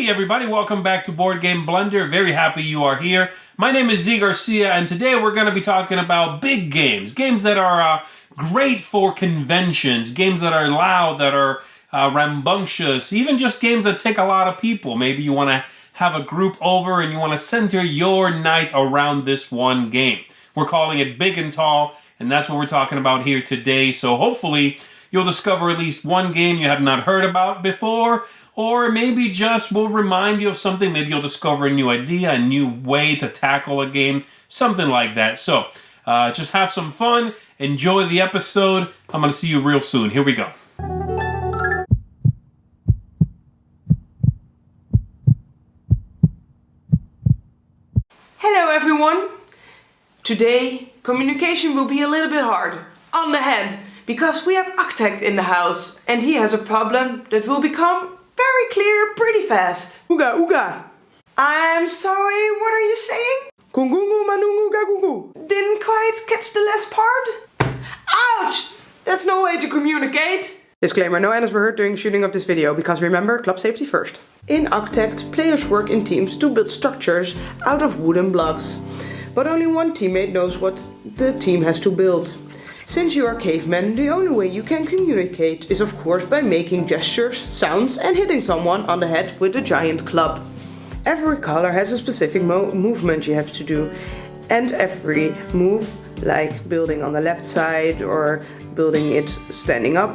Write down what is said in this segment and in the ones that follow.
Hey everybody, welcome back to Board Game Blender. Very happy you are here. My name is Zee Garcia, and today we're going to be talking about big games. Games that are great for conventions, games that are loud, that are rambunctious, even just games that take a lot of people. Maybe you want to have a group over and you want to center your night around this one game. We're calling it Big and Tall, and that's what we're talking about here today. So hopefully you'll discover at least one game you have not heard about before, or maybe just will remind you of something. Maybe you'll discover a new idea, a new way to tackle a game, something like that. So just have some fun, enjoy the episode. I'm going to see you real soon. Here we go. Hello everyone! Today, communication will be a little bit hard, on the head, because we have Architect in the house, and he has a problem that will become very clear pretty fast. Ooga ooga. I'm sorry, what are you saying? Kungungu manungu gagungu. Didn't quite catch the last part? Ouch! That's no way to communicate. Disclaimer, no animals were hurt during shooting of this video, because remember, club safety first. In Architect, players work in teams to build structures out of wooden blocks. But only one teammate knows what the team has to build. Since you are cavemen, the only way you can communicate is of course by making gestures, sounds and hitting someone on the head with a giant club. Every color has a specific movement you have to do, and every move, like building on the left side or building it standing up,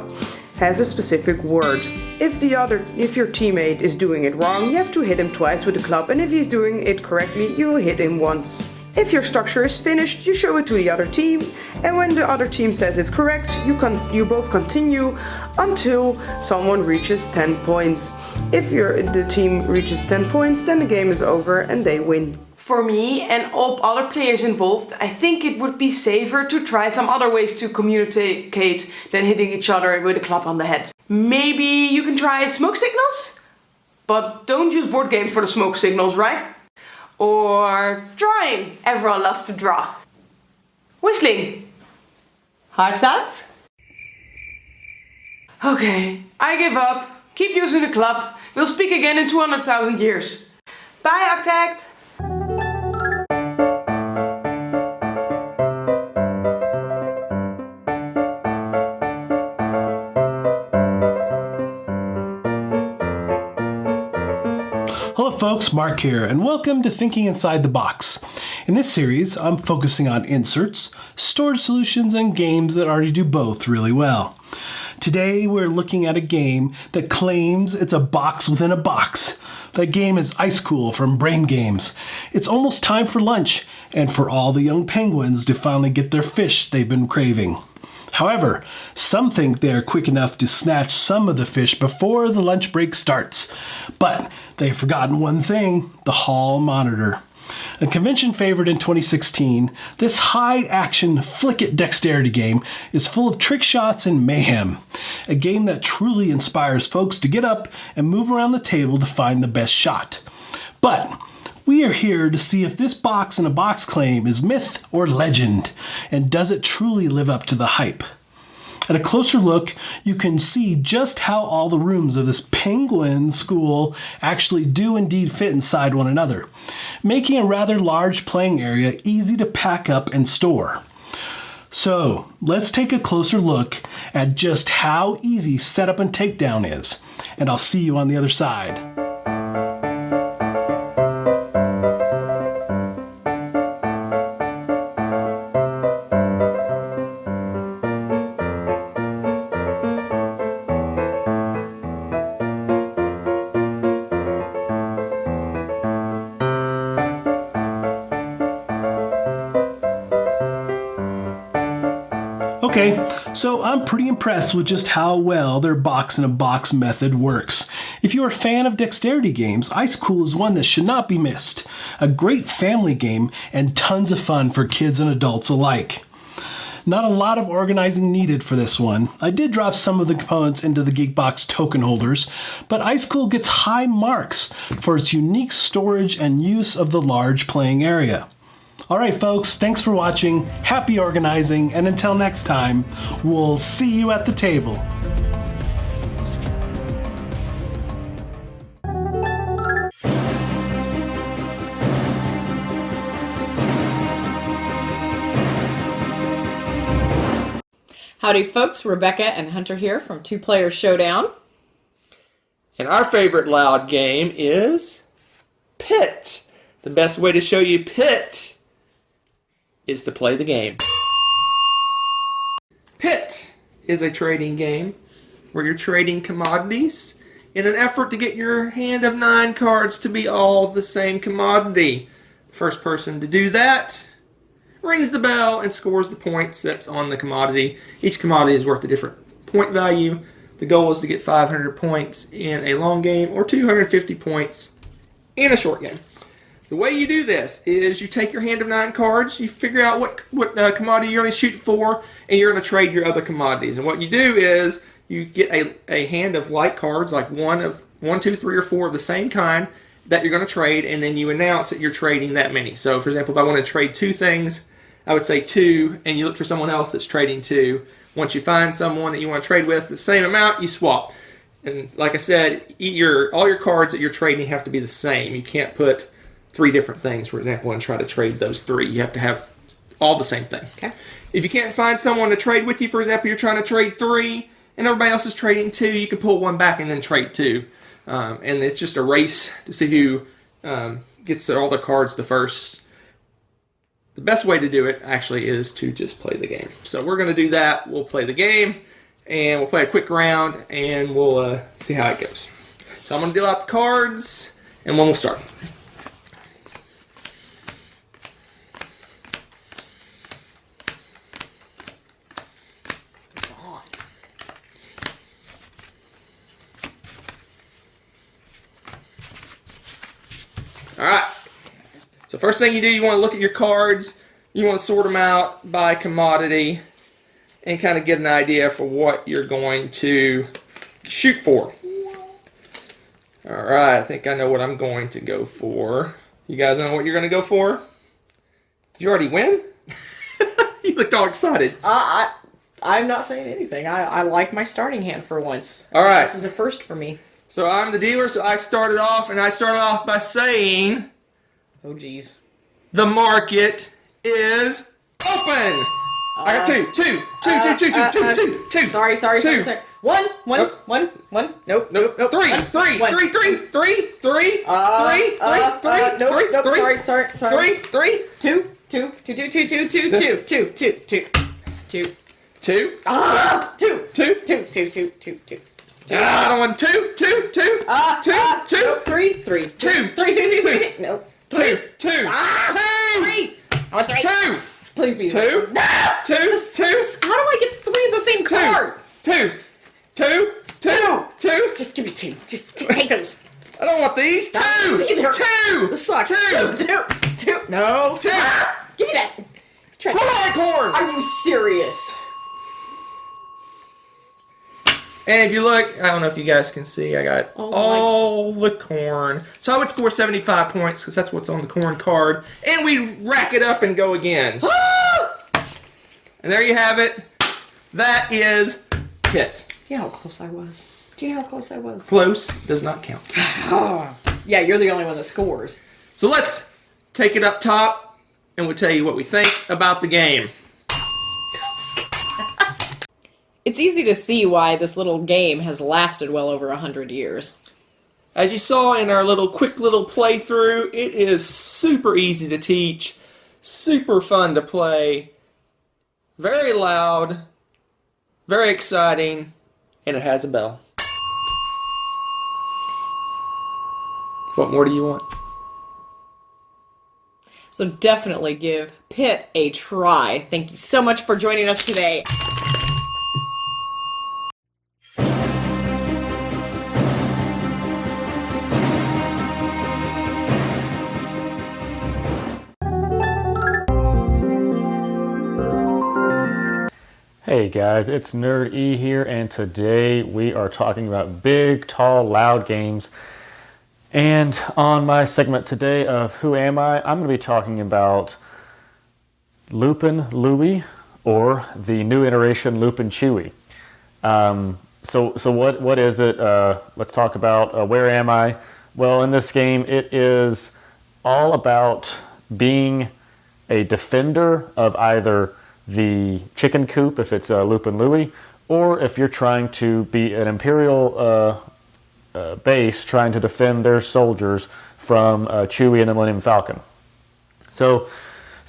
has a specific word. If your teammate is doing it wrong, you have to hit him twice with the club, and if he's doing it correctly, you hit him once. If your structure is finished, you show it to the other team, and when the other team says it's correct, you both continue until someone reaches 10 points. If the team reaches 10 points, then the game is over and they win. For me and all other players involved, I think it would be safer to try some other ways to communicate than hitting each other with a club on the head. Maybe you can try smoke signals? But don't use board games for the smoke signals, right? Or drawing. Everyone loves to draw. Whistling. Hard sounds? Okay, I give up. Keep using the club. We'll speak again in 200,000 years. Bye, Architect! Hello folks, Mark here, and welcome to Thinking Inside the Box. In this series, I'm focusing on inserts, storage solutions, and games that already do both really well. Today, we're looking at a game that claims it's a box within a box. That game is Ice Cool from Brain Games. It's almost time for lunch, and for all the young penguins to finally get their fish they've been craving. However, some think they are quick enough to snatch some of the fish before the lunch break starts. But they've forgotten one thing, the hall monitor. A convention favorite in 2016, this high-action flick-it dexterity game is full of trick shots and mayhem. A game that truly inspires folks to get up and move around the table to find the best shot. But we are here to see if this box in a box claim is myth or legend, and does it truly live up to the hype. At a closer look, you can see just how all the rooms of this penguin school actually do indeed fit inside one another, making a rather large playing area easy to pack up and store. So, let's take a closer look at just how easy setup and takedown is, and I'll see you on the other side. Okay, so I'm pretty impressed with just how well their box-in-a-box method works. If you're a fan of dexterity games, Ice Cool is one that should not be missed. A great family game and tons of fun for kids and adults alike. Not a lot of organizing needed for this one. I did drop some of the components into the Geekbox token holders, but Ice Cool gets high marks for its unique storage and use of the large playing area. Alright folks, thanks for watching, happy organizing, and until next time, we'll see you at the table. Howdy folks, Rebecca and Hunter here from Player Showdown. And our favorite loud game is Pit. The best way to show you Pit is to play the game. Pit is a trading game where you're trading commodities in an effort to get your hand of 9 cards to be all the same commodity. First person to do that rings the bell and scores the points that's on the commodity. Each commodity is worth a different point value. The goal is to get 500 points in a long game or 250 points in a short game. The way you do this is you take your hand of 9 cards, you figure out what commodity you're going to shoot for, and you're going to trade your other commodities. And what you do is you get a hand of like cards, like 1, 2, 3, or 4 of the same kind that you're going to trade, and then you announce that you're trading that many. So, for example, if I want to trade 2 things, I would say 2, and you look for someone else that's trading 2. Once you find someone that you want to trade with the same amount, you swap. And like I said, all your cards that you're trading have to be the same. You can't put 3 different things, for example, and try to trade those 3. You have to have all the same thing. Okay. If you can't find someone to trade with you, for example, you're trying to trade 3, and everybody else is trading 2, you can pull 1 back and then trade 2. And it's just a race to see who gets all the cards the first. The best way to do it, actually, is to just play the game. So we're going to do that. We'll play the game, and we'll play a quick round, and we'll see how it goes. So I'm going to deal out the cards, and when we'll start. All right. So first thing you do, you want to look at your cards. You want to sort them out by commodity and kind of get an idea for what you're going to shoot for. All right, I think I know what I'm going to go for. You guys know what you're going to go for? Did you already win? You looked all excited. I'm not saying anything. I like my starting hand for once. All right. This is a first for me. So I'm the dealer, so I started off by saying, Oh, geez. the market is open. I got two. Sorry. Two. One. Nope. Nope. Three. One. Three. One. Sorry. Two. I don't want two. Nope. Three. No. Two. Three. I want 3. Two. Please be Two. No. Two. How do I get 3 of the same card? Two. Just give me 2. Just take those. I don't want these. Two. Two. This sucks. Two. No. Two. Give me that. Come on, corn. Are you serious? And if you look, I don't know if you guys can see, I got all the corn. So I would score 75 points because that's what's on the corn card. And we rack it up and go again. And there you have it. That is Pit. Do you know how close I was? Close does not count. Yeah, you're the only one that scores. So let's take it up top and we'll tell you what we think about the game. It's easy to see why this little game has lasted well over 100 years. As you saw in our quick little playthrough, it is super easy to teach, super fun to play, very loud, very exciting, and it has a bell. What more do you want? So definitely give Pit a try. Thank you so much for joining us today. Hey guys, it's Nerd E here, and today we are talking about big, tall, loud games. And on my segment today of Who Am I, I'm going to be talking about Lupin Louie, or the new iteration Lupin Chewie. So what is it? Let's talk about where am I? Well, in this game, it is all about being a defender of either the chicken coop, if it's Lupin Louie, or if you're trying to be an Imperial base trying to defend their soldiers from Chewie and the Millennium Falcon. So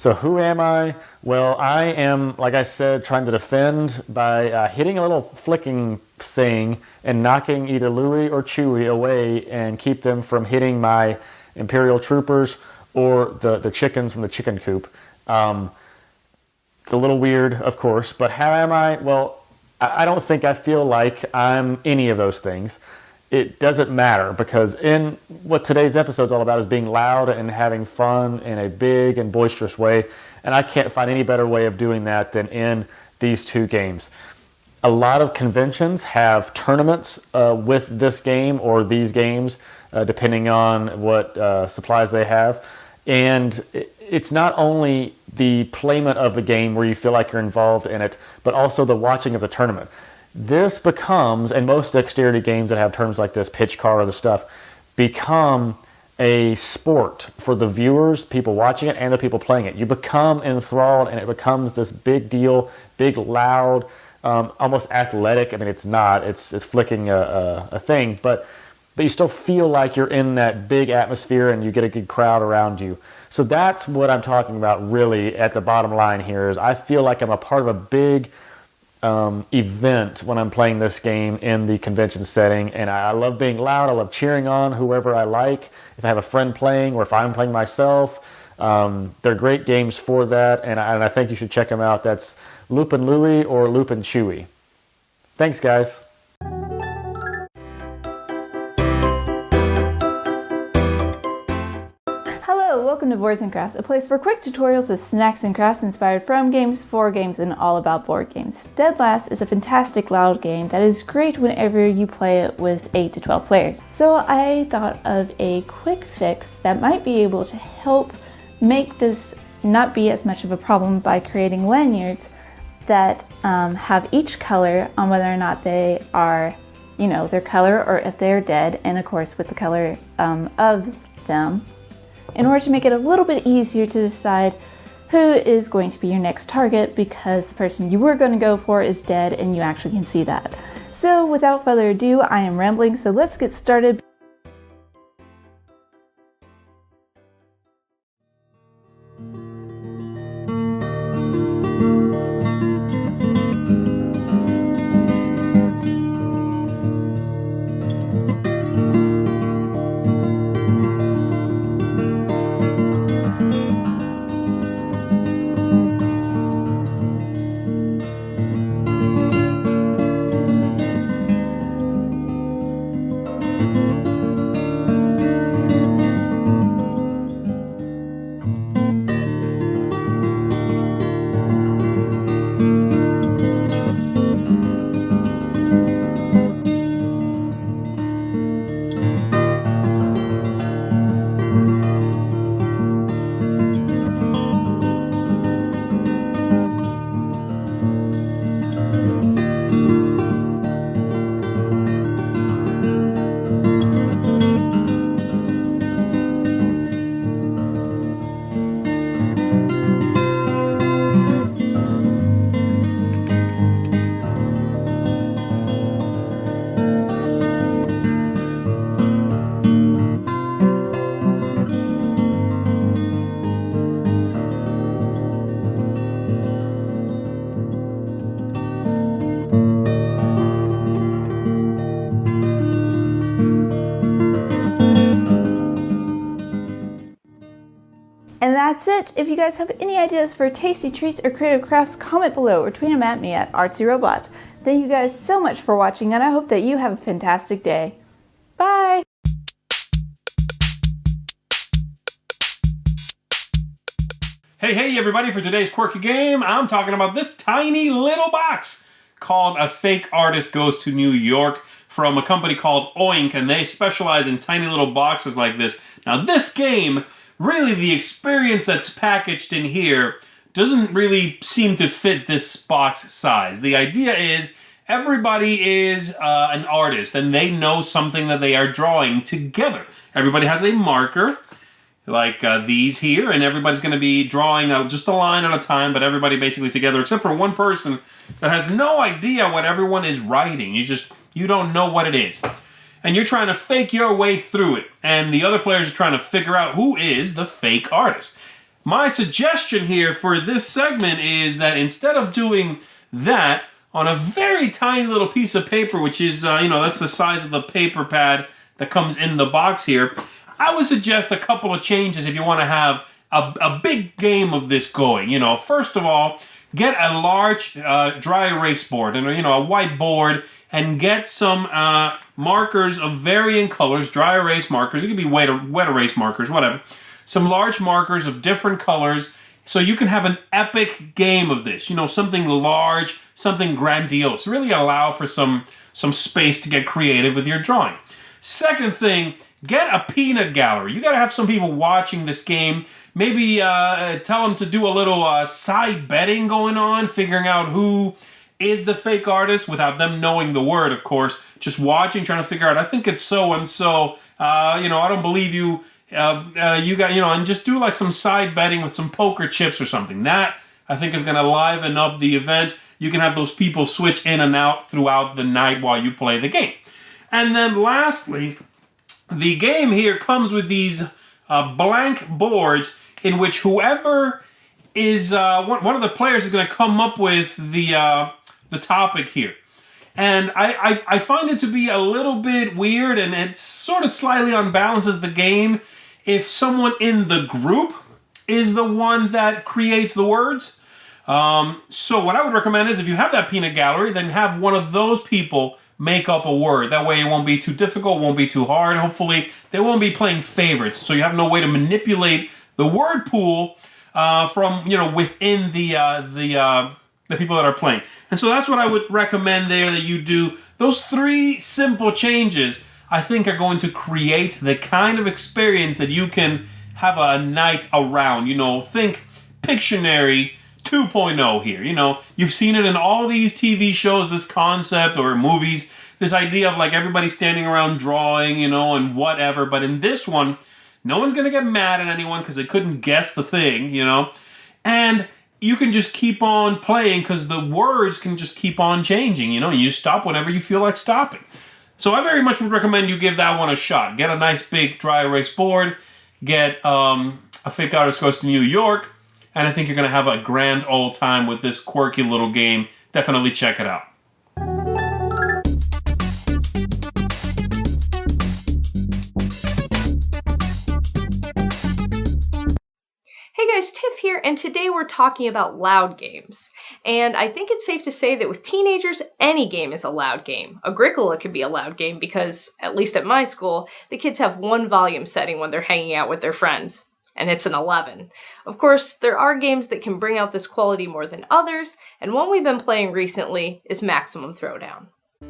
who am I? Well, I am, like I said, trying to defend by hitting a little flicking thing and knocking either Louie or Chewie away and keep them from hitting my Imperial troopers or the chickens from the chicken coop. It's a little weird, of course, but how am I? Well, I don't think I feel like I'm any of those things. It doesn't matter, because in what today's episode is all about is being loud and having fun in a big and boisterous way, and I can't find any better way of doing that than in these two games. A lot of conventions have tournaments with this game or these games, depending on what supplies they have, and it's not only the playment of the game where you feel like you're involved in it, but also the watching of the tournament. This becomes, and most dexterity games that have terms like this, pitch car, other stuff, become a sport for the viewers, people watching it, and the people playing it. You become enthralled, and it becomes this big deal, big, loud, almost athletic. I mean, it's not. It's flicking a thing, but you still feel like you're in that big atmosphere, and you get a good crowd around you. So that's what I'm talking about, really, at the bottom line here, is I feel like I'm a part of a big event when I'm playing this game in the convention setting, and I love being loud. I love cheering on whoever I like. If I have a friend playing or if I'm playing myself, they're great games for that, and I think you should check them out. That's Lupin Louie or Lupin Chewie. Thanks, guys. Welcome to Boards and Crafts, a place for quick tutorials of snacks and crafts inspired from games, for games, and all about board games. Dead Last is a fantastic loud game that is great whenever you play it with 8 to 12 players. So I thought of a quick fix that might be able to help make this not be as much of a problem by creating lanyards that have each color on whether or not they are, their color, or if they're dead, and of course with the color of them, in order to make it a little bit easier to decide who is going to be your next target, because the person you were going to go for is dead and you actually can see that. So without further ado, I am rambling, so let's get started. And that's it. If you guys have any ideas for tasty treats or creative crafts, comment below or tweet them at me at ArtsyRobot. Thank you guys so much for watching, and I hope that you have a fantastic day. Bye! Hey everybody, for today's Quirky Game, I'm talking about this tiny little box called A Fake Artist Goes to New York from a company called Oink, and they specialize in tiny little boxes like this. Now this game, really the experience that's packaged in here doesn't really seem to fit this box size. The idea is everybody is an artist and they know something that they are drawing together. Everybody has a marker, like these here, and everybody's going to be drawing just a line at a time, but everybody basically together, except for one person that has no idea what everyone is writing. You don't know what it is. And you're trying to fake your way through it, and the other players are trying to figure out who is the fake artist. My suggestion here for this segment is that instead of doing that on a very tiny little piece of paper, which is, that's the size of the paper pad that comes in the box here, I would suggest a couple of changes if you want to have a big game of this going. First of all, get a large dry erase board and a white board, and get some markers of varying colors, dry erase markers. It could be wet erase markers, whatever. Some large markers of different colors, so you can have an epic game of this. Something large, something grandiose. Really allow for some space to get creative with your drawing. Second thing, get a peanut gallery. You got to have some people watching this game. Maybe tell them to do a little side betting going on, figuring out who is the fake artist without them knowing the word, of course. Just watching, trying to figure out, I think it's so-and-so. I don't believe you. And just do like some side betting with some poker chips or something. That, I think, is going to liven up the event. You can have those people switch in and out throughout the night while you play the game. And then lastly, the game here comes with these blank boards in which whoever is one of the players is going to come up with the topic here. And I find it to be a little bit weird, and it sort of slightly unbalances the game if someone in the group is the one that creates the words. So what I would recommend is if you have that peanut gallery, then have one of those people make up a word. That way it won't be too difficult, won't be too hard. Hopefully they won't be playing favorites, so you have no way to manipulate the word pool from within the people that are playing. And so that's what I would recommend there that you do. Those 3 simple changes, I think, are going to create the kind of experience that you can have a night around. Think Pictionary 2.0 here. You've seen it in all these TV shows, this concept, or movies, this idea of like everybody standing around drawing, and whatever. But in this one, no one's going to get mad at anyone because they couldn't guess the thing, And you can just keep on playing because the words can just keep on changing, You stop whenever you feel like stopping. So I very much would recommend you give that one a shot. Get a nice big dry erase board. Get a fake artist goes to New York. And I think you're going to have a grand old time with this quirky little game. Definitely check it out. Hey guys, Tiff here, and today we're talking about loud games. And I think it's safe to say that with teenagers, any game is a loud game. Agricola could be a loud game because, at least at my school, the kids have one volume setting when they're hanging out with their friends. And it's an 11. Of course, there are games that can bring out this quality more than others, and one we've been playing recently is Maximum Throwdown.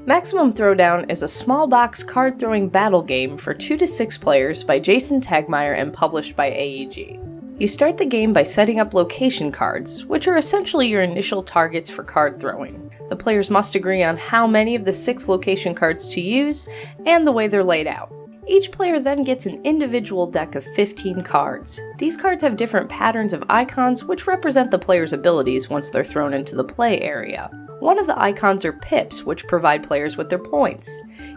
Maximum Throwdown is a small box card throwing battle game for 2 to 6 players by Jason Tagmeyer and published by AEG. You start the game by setting up location cards, which are essentially your initial targets for card throwing. The players must agree on how many of the 6 location cards to use and the way they're laid out. Each player then gets an individual deck of 15 cards. These cards have different patterns of icons which represent the player's abilities once they're thrown into the play area. One of the icons are pips, which provide players with their points.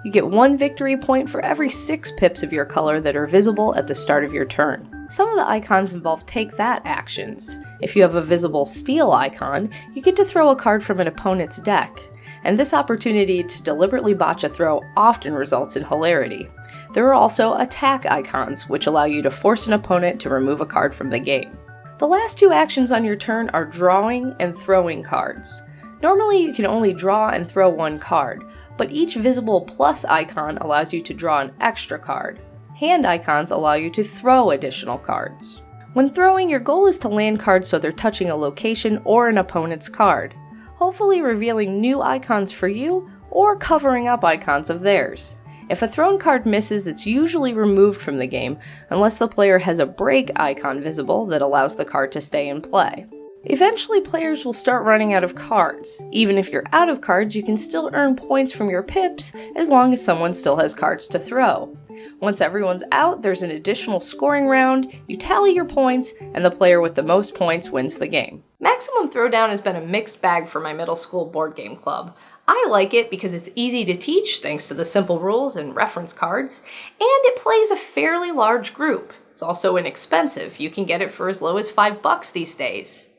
You get 1 victory point for every 6 pips of your color that are visible at the start of your turn. Some of the icons involve take that actions. If you have a visible steal icon, you get to throw a card from an opponent's deck. And this opportunity to deliberately botch a throw often results in hilarity. There are also attack icons, which allow you to force an opponent to remove a card from the game. The last 2 actions on your turn are drawing and throwing cards. Normally you can only draw and throw 1 card, but each visible plus icon allows you to draw an extra card. Hand icons allow you to throw additional cards. When throwing, your goal is to land cards so they're touching a location or an opponent's card, hopefully revealing new icons for you or covering up icons of theirs. If a thrown card misses, it's usually removed from the game unless the player has a break icon visible that allows the card to stay in play. Eventually, players will start running out of cards. Even if you're out of cards, you can still earn points from your pips as long as someone still has cards to throw. Once everyone's out, there's an additional scoring round, you tally your points, and the player with the most points wins the game. Maximum Throwdown has been a mixed bag for my middle school board game club. I like it because it's easy to teach thanks to the simple rules and reference cards, and it plays a fairly large group. It's also inexpensive. You can get it for as low as $5 these days.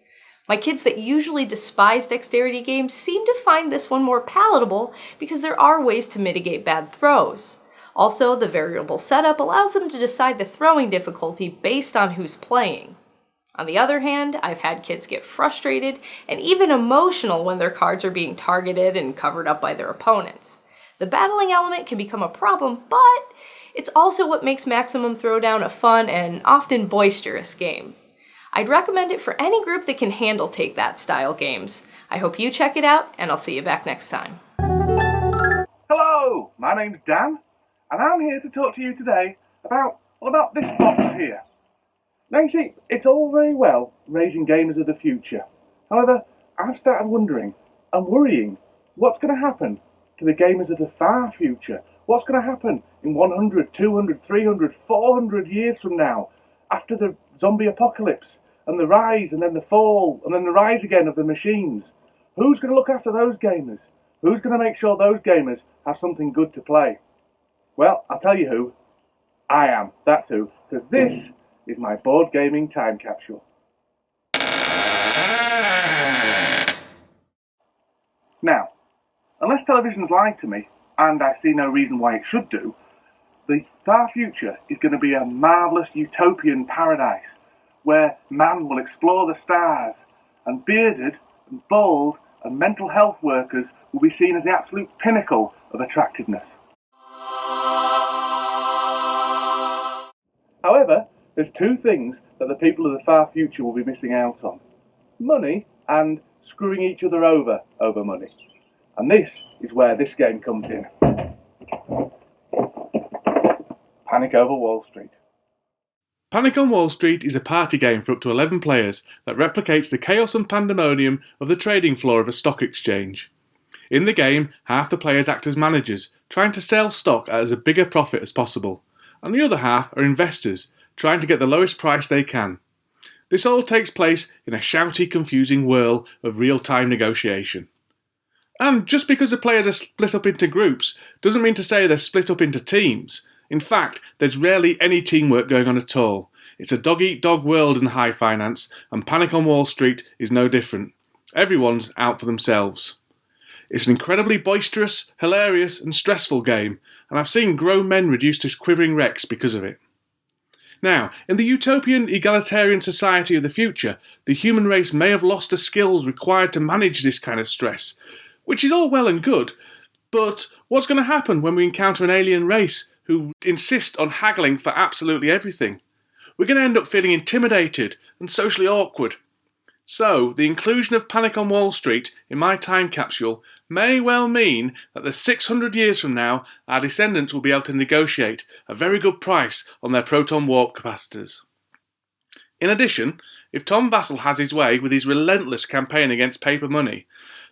My kids that usually despise dexterity games seem to find this one more palatable because there are ways to mitigate bad throws. Also, the variable setup allows them to decide the throwing difficulty based on who's playing. On the other hand, I've had kids get frustrated and even emotional when their cards are being targeted and covered up by their opponents. The battling element can become a problem, but it's also what makes Maximum Throwdown a fun and often boisterous game. I'd recommend it for any group that can handle take-that style games. I hope you check it out, and I'll see you back next time. Hello, my name's Dan, and I'm here to talk to you today about this box here. Now you see, it's all very well raising gamers of the future. However, I've started wondering and worrying what's going to happen to the gamers of the far future. What's going to happen in 100, 200, 300, 400 years from now, after the zombie apocalypse, and the rise, and then the fall, and then the rise again of the machines? Who's going to look after those gamers? Who's going to make sure those gamers have something good to play? Well, I'll tell you who. I am. That's who. Because this is my board gaming time capsule. Now, unless television's lied to me, and I see no reason why it should do, the far future is going to be a marvellous utopian paradise where man will explore the stars, and bearded and bald and mental health workers will be seen as the absolute pinnacle of attractiveness. However, there's two things that the people of the far future will be missing out on: money and screwing each other over money. And this is where this game comes in. Panic over Wall Street. Panic on Wall Street is a party game for up to 11 players that replicates the chaos and pandemonium of the trading floor of a stock exchange. In the game, half the players act as managers, trying to sell stock at as a bigger profit as possible, and the other half are investors, trying to get the lowest price they can. This all takes place in a shouty, confusing whirl of real-time negotiation. And just because the players are split up into groups doesn't mean to say they're split up into teams. In fact, there's rarely any teamwork going on at all. It's a dog-eat-dog world in high finance, and Panic on Wall Street is no different. Everyone's out for themselves. It's an incredibly boisterous, hilarious and stressful game, and I've seen grown men reduced to quivering wrecks because of it. Now, in the utopian egalitarian society of the future, the human race may have lost the skills required to manage this kind of stress, which is all well and good, but what's going to happen when we encounter an alien race who insist on haggling for absolutely everything? We're going to end up feeling intimidated and socially awkward. So, the inclusion of Panic on Wall Street in my time capsule may well mean that the 600 years from now, our descendants will be able to negotiate a very good price on their proton warp capacitors. In addition, if Tom Vassell has his way with his relentless campaign against paper money,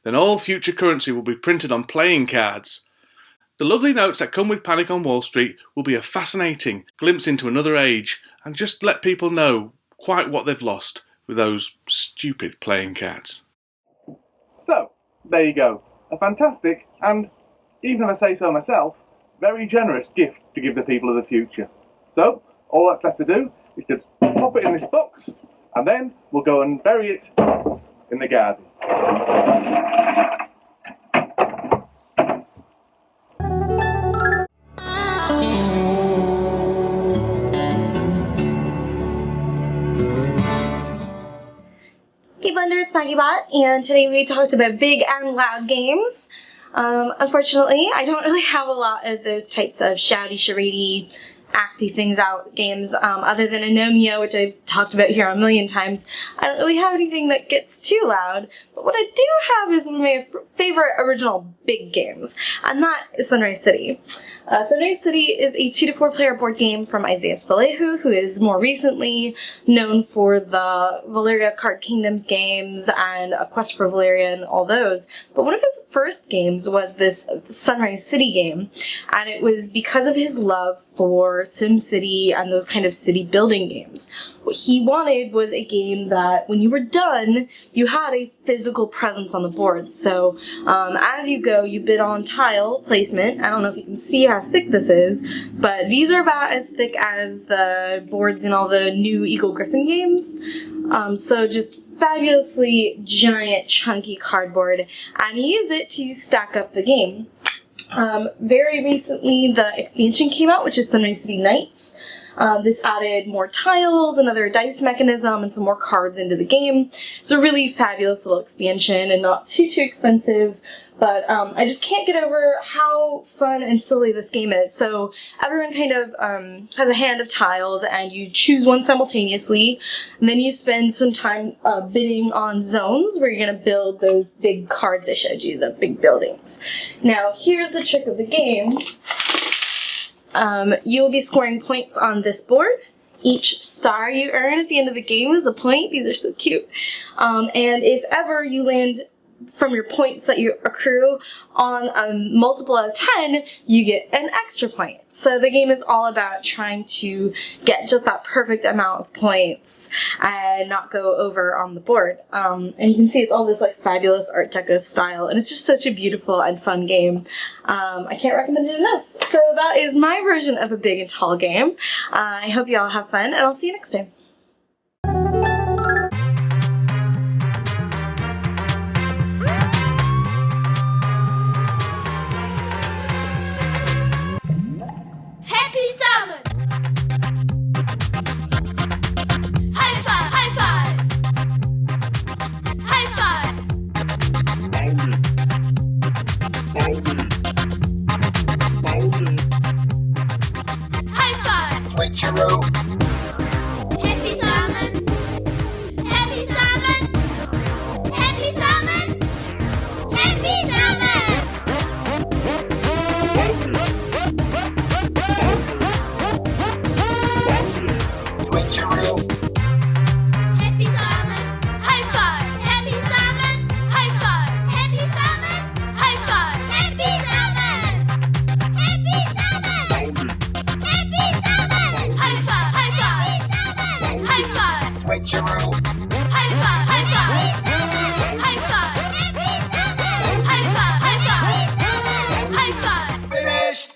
then all future currency will be printed on playing cards. The lovely notes that come with Panic on Wall Street will be a fascinating glimpse into another age, and just let people know quite what they've lost with those stupid playing cards. So, there you go. A fantastic, and, even if I say so myself, very generous gift to give the people of the future. So, all that's left to do is to pop it in this box, and then we'll go and bury it in the garden. Hey Blender, it's MaggieBot, and today we talked about big and loud games. Unfortunately, I don't really have a lot of those types of shouty, charade acty things out games. Other than Anomia, which I've talked about here a million times, I don't really have anything that gets too loud. But what I do have is one of my favorite original big games, and that is Sunrise City. Sunrise City is a 2 to 4 player board game from Isaias Vallejo, who is more recently known for the Valeria Card Kingdoms games and A Quest for Valeria and all those. But one of his first games was this Sunrise City game, and it was because of his love for SimCity and those kind of city building games. What he wanted was a game that when you were done, you had a physical presence on the board. So as you go, you bid on tile placement. I don't know if you can see how thick this is, but these are about as thick as the boards in all the new Eagle Griffin games. So just fabulously giant chunky cardboard, and you use it to stack up the game. Very recently the expansion came out, which is Sunrise City Nights. This added more tiles, another dice mechanism, and some more cards into the game. It's a really fabulous little expansion and not too expensive, but I just can't get over how fun and silly this game is. So everyone kind of has a hand of tiles, and you choose one simultaneously, and then you spend some time bidding on zones where you're going to build those big cards I showed you, the big buildings. Now here's the trick of the game. You'll be scoring points on this board. Each star you earn at the end of the game is a point. These are so cute. And if ever you land from your points that you accrue on a multiple of 10, you get an extra point. So the game is all about trying to get just that perfect amount of points and not go over on the board. And you can see it's all this like fabulous Art Deco style, and it's just such a beautiful and fun game. I can't recommend it enough. So that is my version of a big and tall game. I hope you all have fun, and I'll see you next time. Switcheroo. Happy salmon. Happy salmon. Happy salmon. Happy salmon. Switcheroo. Happy salmon. High five. Happy salmon. High five. Happy salmon. High five. Happy salmon. Happy salmon. Happy salmon. High five. High five. High five. Switcheroo. High five. High five. High five. High five. High five. High five. Finished.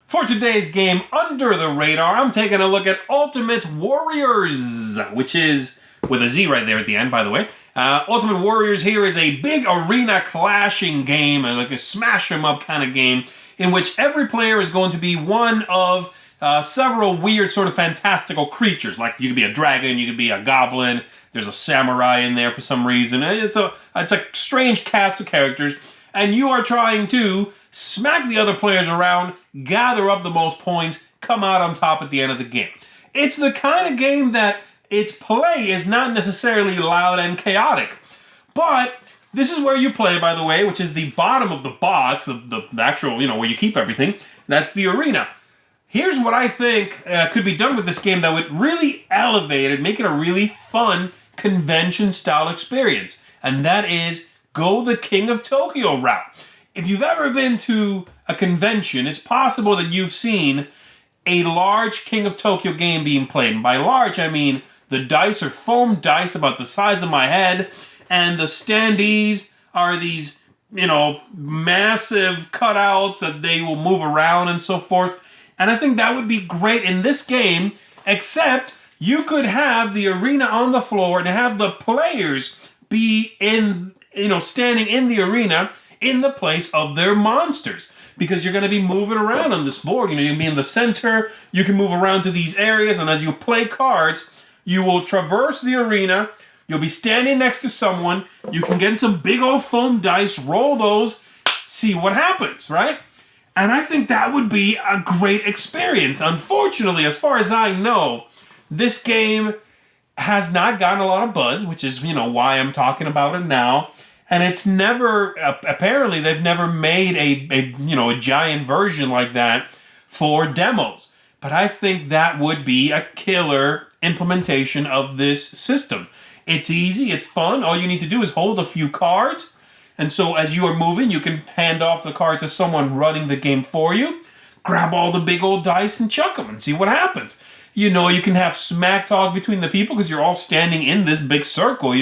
For today's game, Under the Radar, I'm taking a look at Ultimate Warriors, which is, with a Z right there at the end, by the way. Ultimate Warriors here is a big arena clashing game, like a smash 'em up kind of game, in which every player is going to be one of several weird sort of fantastical creatures. Like you could be a dragon, you could be a goblin, there's a samurai in there for some reason. It's a strange cast of characters, and you are trying to smack the other players around, gather up the most points, come out on top at the end of the game. It's the kind of game that its play is not necessarily loud and chaotic. But this is where you play, by the way, which is the bottom of the box, the actual, where you keep everything. That's the arena. Here's what I think could be done with this game that would really elevate it, make it a really fun convention-style experience. And that is go the King of Tokyo route. If you've ever been to a convention, it's possible that you've seen a large King of Tokyo game being played. And by large, I mean the dice are foam dice about the size of my head, and the standees are these, massive cutouts that they will move around and so forth. And I think that would be great in this game, except you could have the arena on the floor and have the players be standing in the arena in the place of their monsters. Because you're going to be moving around on this board. You can be in the center, you can move around to these areas, and as you play cards, you will traverse the arena, you'll be standing next to someone, you can get some big old foam dice, roll those, see what happens, right? And I think that would be a great experience. Unfortunately, as far as I know, this game has not gotten a lot of buzz, which is, why I'm talking about it now. And it's never, apparently they've never made a giant version like that for demos. But I think that would be a killer implementation of this system. It's easy, it's fun. All you need to do is hold a few cards. And so as you are moving, you can hand off the card to someone running the game for you. Grab all the big old dice and chuck them and see what happens. You can have smack talk between the people because you're all standing in this big circle,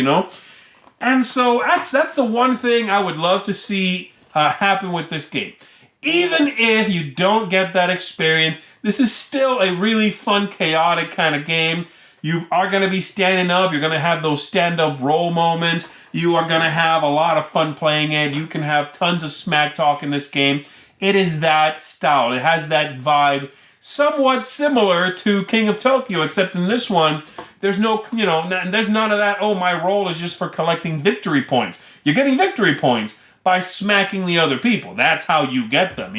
And so that's the one thing I would love to see happen with this game. Even if you don't get that experience, this is still a really fun, chaotic kind of game. You are going to be standing up. You're going to have those stand-up roll moments. You are going to have a lot of fun playing it. You can have tons of smack talk in this game. It is that style. It has that vibe, somewhat similar to King of Tokyo, except in this one, there's no, there's none of that, my roll is just for collecting victory points. You're getting victory points by smacking the other people. That's how you get them,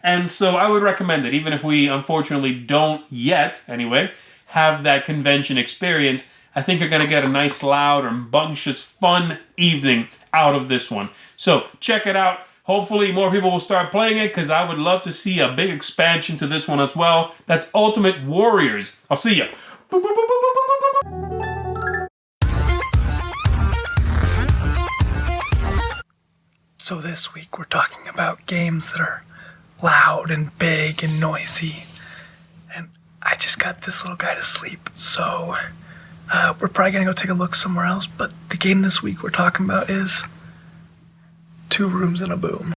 And so I would recommend it, even if we unfortunately don't yet, anyway, have that convention experience. I think you're going to get a nice, loud, rambunctious, fun evening out of this one. So check it out. Hopefully more people will start playing it because I would love to see a big expansion to this one as well. That's Ultimate Warriors. I'll see ya. So this week we're talking about games that are loud and big and noisy. And I just got this little guy to sleep, so we're probably gonna go take a look somewhere else. But the game this week we're talking about is Two Rooms and a Boom.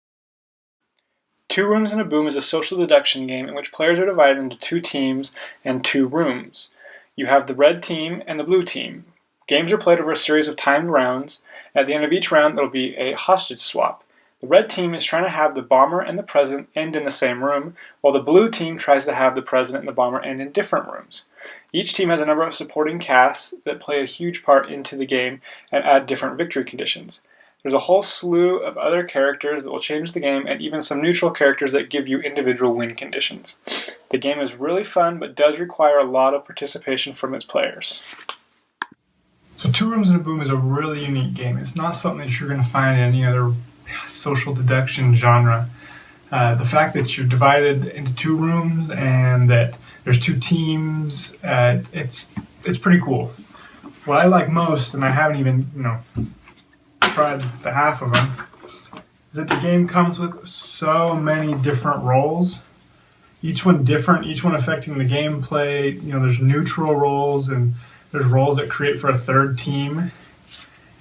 Two Rooms and a Boom is a social deduction game in which players are divided into two teams and two rooms. You have the red team and the blue team. Games are played over a series of timed rounds. At the end of each round, there will be a hostage swap. The red team is trying to have the bomber and the president end in the same room, while the blue team tries to have the president and the bomber end in different rooms. Each team has a number of supporting casts that play a huge part into the game and add different victory conditions. There's a whole slew of other characters that will change the game, and even some neutral characters that give you individual win conditions. The game is really fun, but does require a lot of participation from its players. So Two Rooms and a Boom is a really unique game. It's not something that you're going to find in any other social deduction genre. The fact that you're divided into two rooms and that there's two teams, it's pretty cool. What I like most, and I haven't even tried the half of them, is that the game comes with so many different roles. Each one different, each one affecting the gameplay. There's neutral roles and there's roles that create for a third team.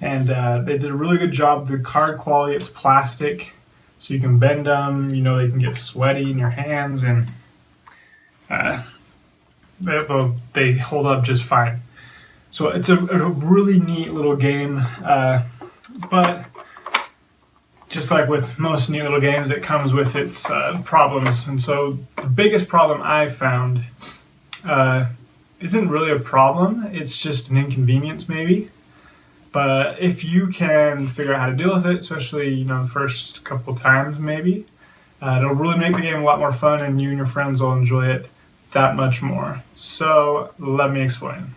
And they did a really good job. The card quality, it's plastic, so you can bend them. They can get sweaty in your hands, and they hold up just fine. So it's a really neat little game. But just like with most neat little games, it comes with its problems. And so the biggest problem I've found isn't really a problem. It's just an inconvenience, maybe. But if you can figure out how to deal with it, especially the first couple times, maybe, it'll really make the game a lot more fun, and you and your friends will enjoy it that much more. So let me explain.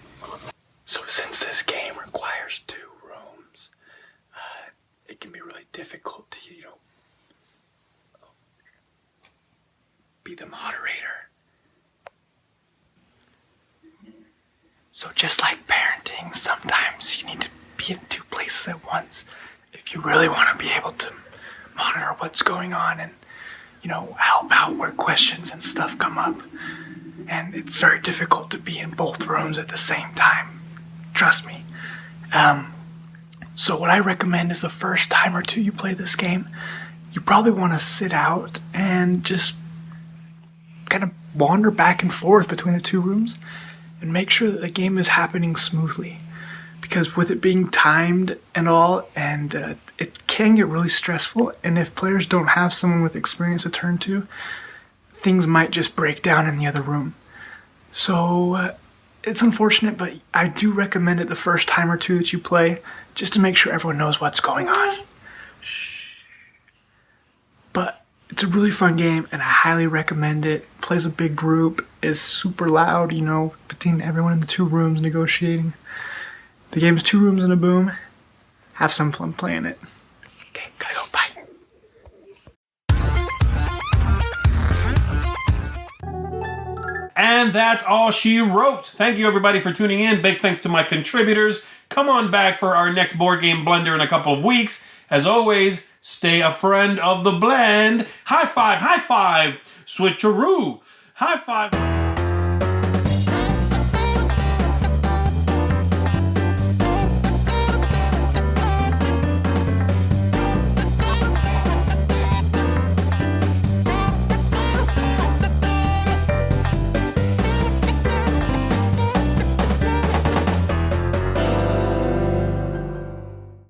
So since this game requires two rooms, it can be really difficult to be the moderator. So just like parenting, sometimes you need to be in two places at once if you really want to be able to monitor what's going on and help out where questions and stuff come up. And it's very difficult to be in both rooms at the same time, trust me. So what I recommend is the first time or two you play this game, you probably want to sit out and just kind of wander back and forth between the two rooms and make sure that the game is happening smoothly. Because with it being timed and all, and it can get really stressful, and if players don't have someone with experience to turn to, things might just break down in the other room. So it's unfortunate, but I do recommend it the first time or two that you play, just to make sure everyone knows what's going on. But it's a really fun game, and I highly recommend it. Plays a big group, is super loud, you know, between everyone in the 2 rooms negotiating. The game's 2 rooms and a boom. Have some fun playing it. Okay, gotta go, bye. And that's all she wrote. Thank you everybody for tuning in. Big thanks to my contributors. Come on back for our next board game blender in a couple of weeks. As always, stay a friend of the blend. High five, switcheroo. High five.